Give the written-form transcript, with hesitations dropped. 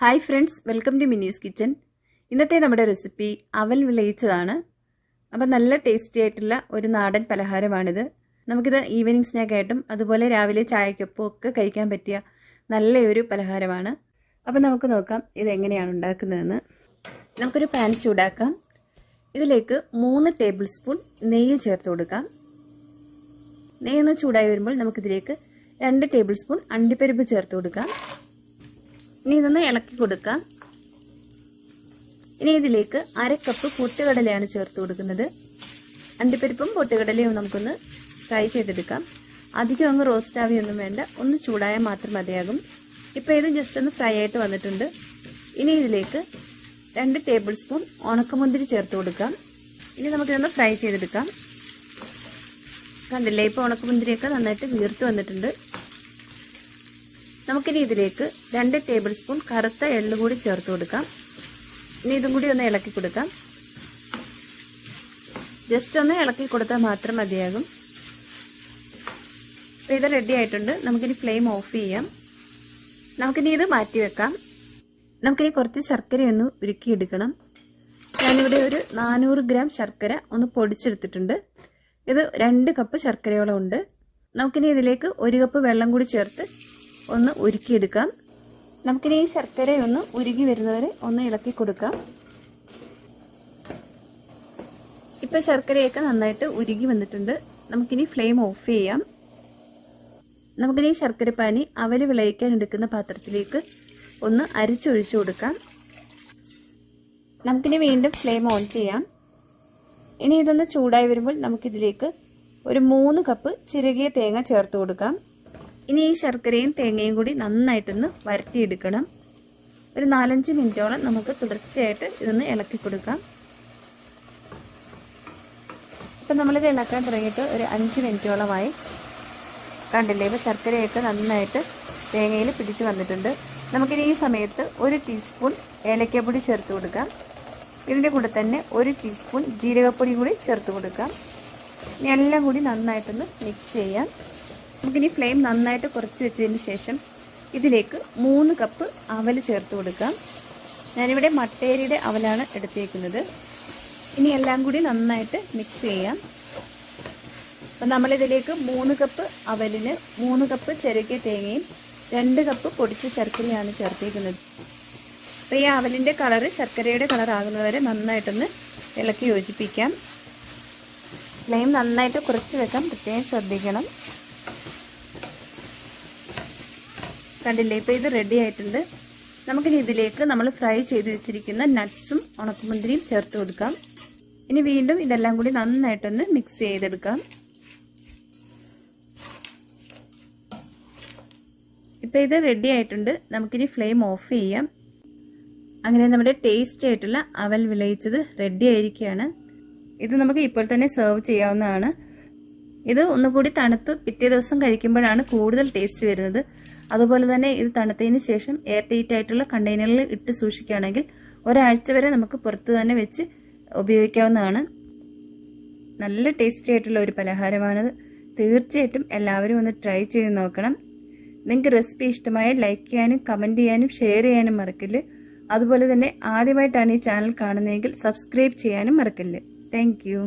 Hi friends, welcome to മിനീസ് kitchen. ഇന്നത്തെ നമ്മുടെ റെസിപ്പി അവൽ വിളയിച്ചതാണ്. അപ്പം നല്ല ടേസ്റ്റി ആയിട്ടുള്ള ഒരു നാടൻ പലഹാരമാണിത്. നമുക്കിത് ഈവനിങ് സ്നാക്കായിട്ടും അതുപോലെ രാവിലെ ചായക്കൊപ്പം ഒക്കെ കഴിക്കാൻ പറ്റിയ നല്ലൊരു പലഹാരമാണ്. അപ്പം നമുക്ക് നോക്കാം ഇതെങ്ങനെയാണ് ഉണ്ടാക്കുന്നതെന്ന്. നമുക്കൊരു പാൻ ചൂടാക്കാം. ഇതിലേക്ക് 3 ടേബിൾ സ്പൂൺ നെയ്യ് ചേർത്ത് കൊടുക്കാം. നെയ്യൊന്ന് ചൂടായി വരുമ്പോൾ നമുക്കിതിലേക്ക് 2 ടേബിൾ സ്പൂൺ അണ്ടിപ്പരിപ്പ് ചേർത്ത് കൊടുക്കാം. ഇനി ഇതൊന്ന് ഇളക്കി കൊടുക്കാം. ഇനി ഇതിലേക്ക് 1/2 കപ്പ് പൊട്ടുകടലയാണ് ചേർത്ത് കൊടുക്കുന്നത്. അണ്ടിപ്പരിപ്പും പൊട്ടുകടലയും നമുക്കൊന്ന് ഫ്രൈ ചെയ്തെടുക്കാം. അധികം അങ്ങ് റോസ്റ്റ് ആവിയൊന്നും വേണ്ട, ഒന്ന് ചൂടായാൽ മാത്രം മതിയാകും. ഇപ്പോൾ ഇത് ജസ്റ്റ് ഒന്ന് ഫ്രൈ ആയിട്ട് വന്നിട്ടുണ്ട്. ഇനി ഇതിലേക്ക് 2 ടേബിൾ സ്പൂൺ ഉണക്കമുന്തിരി ചേർത്ത് കൊടുക്കാം. ഇനി നമുക്കിതൊന്ന് ഫ്രൈ ചെയ്തെടുക്കാം. കണ്ടില്ലേ, ഇപ്പോൾ ഉണക്കമുന്തിരിയൊക്കെ നന്നായിട്ട് വീർത്ത് വന്നിട്ടുണ്ട്. നമുക്കിനി ഇതിലേക്ക് 2 ടേബിൾ സ്പൂൺ കറുത്ത എള്ള് കൂടി ചേർത്ത് കൊടുക്കാം. ഇനി ഇതും കൂടി ഒന്ന് ഇളക്കി കൊടുക്കാം. ജസ്റ്റ് ഒന്ന് ഇളക്കി കൊടുത്താൽ മാത്രം മതിയാകും. അപ്പോൾ ഇത് റെഡി ആയിട്ടുണ്ട്. നമുക്കിനി ഫ്ലെയിം ഓഫ് ചെയ്യാം. നമുക്കിനി ഇത് മാറ്റി വെക്കാം. നമുക്കിനി കുറച്ച് ശർക്കരയൊന്ന് ഉരുക്കിയെടുക്കണം. ഞാനിവിടെ ഒരു 400 ഗ്രാം ശർക്കര ഒന്ന് പൊടിച്ചെടുത്തിട്ടുണ്ട്. ഇത് 2 കപ്പ് ശർക്കരയോളം ഉണ്ട്. നമുക്കിനി ഇതിലേക്ക് 1 കപ്പ് വെള്ളം കൂടി ചേർത്ത് ഒന്ന് ഉരുക്കിയെടുക്കാം. നമുക്കിനി ഈ ശർക്കരയൊന്ന് ഉരുകി വരുന്നവരെ ഒന്ന് ഇളക്കി കൊടുക്കാം. ഇപ്പോൾ ശർക്കരയൊക്കെ നന്നായിട്ട് ഉരുകി വന്നിട്ടുണ്ട്. നമുക്കിനി ഫ്ലെയിം ഓഫ് ചെയ്യാം. നമുക്കിനി ഈ ശർക്കരപ്പാനി അവൽ വിളയിക്കാൻ എടുക്കുന്ന പാത്രത്തിലേക്ക് ഒന്ന് അരിച്ചൊഴിച്ചു കൊടുക്കാം. നമുക്കിനി വീണ്ടും ഫ്ലെയിം ഓൺ ചെയ്യാം. ഇനി ഇതൊന്ന് ചൂടായി വരുമ്പോൾ നമുക്കിതിലേക്ക് ഒരു 3 കപ്പ് ചിരകിയ തേങ്ങ ചേർത്ത് കൊടുക്കാം. ഇനി ഈ ശർക്കരയും തേങ്ങയും കൂടി നന്നായിട്ടൊന്ന് വരട്ടിയെടുക്കണം. ഒരു 4-5 മിനിറ്റോളം നമുക്ക് തുടർച്ചയായിട്ട് ഇതൊന്ന് ഇളക്കി കൊടുക്കാം. ഇപ്പം നമ്മളിത് ഇളക്കാൻ തുടങ്ങിയിട്ട് ഒരു 5 മിനിറ്റോളമായി. കണ്ടില്ലേ, ഇപ്പോൾ ശർക്കരയൊക്കെ നന്നായിട്ട് തേങ്ങയിൽ പിടിച്ച് വന്നിട്ടുണ്ട്. നമുക്കിനി ഈ സമയത്ത് 1 ടീസ്പൂൺ ഏലക്കപ്പൊടി ചേർത്ത് കൊടുക്കാം. ഇതിൻ്റെ കൂടെ തന്നെ 1 ടീസ്പൂൺ ജീരകപ്പൊടി കൂടി ചേർത്ത് കൊടുക്കാം. ഇനി എല്ലാം കൂടി നന്നായിട്ടൊന്ന് മിക്സ് ചെയ്യാം. നമുക്കിനി ഫ്ലെയിം നന്നായിട്ട് കുറച്ച് വെച്ചതിന് ശേഷം ഇതിലേക്ക് 3 കപ്പ് അവൽ ചേർത്ത് കൊടുക്കാം. ഞാനിവിടെ മട്ടേരിയുടെ അവലാണ് എടുത്തേക്കുന്നത്. ഇനി എല്ലാം കൂടി നന്നായിട്ട് മിക്സ് ചെയ്യാം. അപ്പം നമ്മളിതിലേക്ക് 3 കപ്പ് അവലിന് 3 കപ്പ് ചിരകിയ തേങ്ങയും 2 കപ്പ് പൊടിച്ച ശർക്കരയാണ് ചേർത്തേക്കുന്നത്. അപ്പോൾ ഈ അവലിൻ്റെ കളറ് ശർക്കരയുടെ കളർ ആകുന്നവരെ നന്നായിട്ടൊന്ന് ഇളക്കി യോജിപ്പിക്കാം. ഫ്ലെയിം നന്നായിട്ട് കുറച്ച് വെക്കാൻ പ്രത്യേകം ശ്രദ്ധിക്കണം. കണ്ടില്ലേ, ഇപ്പോൾ ഇത് റെഡി ആയിട്ടുണ്ട്. നമുക്കിനി ഇതിലേക്ക് നമ്മൾ ഫ്രൈ ചെയ്ത് വെച്ചിരിക്കുന്ന നട്ട്സും ഉണക്കമുന്തിരിയും ചേർത്ത് കൊടുക്കാം. ഇനി വീണ്ടും ഇതെല്ലാം കൂടി നന്നായിട്ടൊന്ന് മിക്സ് ചെയ്തെടുക്കാം. ഇപ്പോൾ ഇത് റെഡി ആയിട്ടുണ്ട്. നമുക്കിനി ഫ്ലെയിം ഓഫ് ചെയ്യാം. അങ്ങനെ നമ്മുടെ ടേസ്റ്റി ആയിട്ടുള്ള അവൽ വിളയിച്ചത് റെഡി ആയിരിക്കുകയാണ്. ഇത് നമുക്ക് ഇപ്പോൾ തന്നെ സെർവ് ചെയ്യാവുന്നതാണ്. ഇത് ഒന്നുകൂടി തണുത്ത് പിറ്റേ ദിവസം കഴിക്കുമ്പോഴാണ് കൂടുതൽ ടേസ്റ്റ് വരുന്നത്. അതുപോലെ തന്നെ ഇത് തണുത്തതിന് ശേഷം എയർ ടൈറ്റ് ആയിട്ടുള്ള കണ്ടെയ്നറിൽ ഇട്ട് സൂക്ഷിക്കുകയാണെങ്കിൽ ഒരാഴ്ച വരെ നമുക്ക് പുറത്ത് തന്നെ വെച്ച് ഉപയോഗിക്കാവുന്നതാണ്. നല്ല ടേസ്റ്റി ആയിട്ടുള്ള ഒരു പലഹാരമാണിത്. തീർച്ചയായിട്ടും എല്ലാവരും ഒന്ന് ട്രൈ ചെയ്ത് നോക്കണം. നിങ്ങൾക്ക് റെസിപ്പി ഇഷ്ടമായാൽ ലൈക്ക് ചെയ്യാനും കമൻറ്റ് ചെയ്യാനും ഷെയർ ചെയ്യാനും മറക്കല്ല്. അതുപോലെ തന്നെ ആദ്യമായിട്ടാണ് ഈ ചാനൽ കാണുന്നതെങ്കിൽ സബ്സ്ക്രൈബ് ചെയ്യാനും മറക്കല്ല്. Thank you.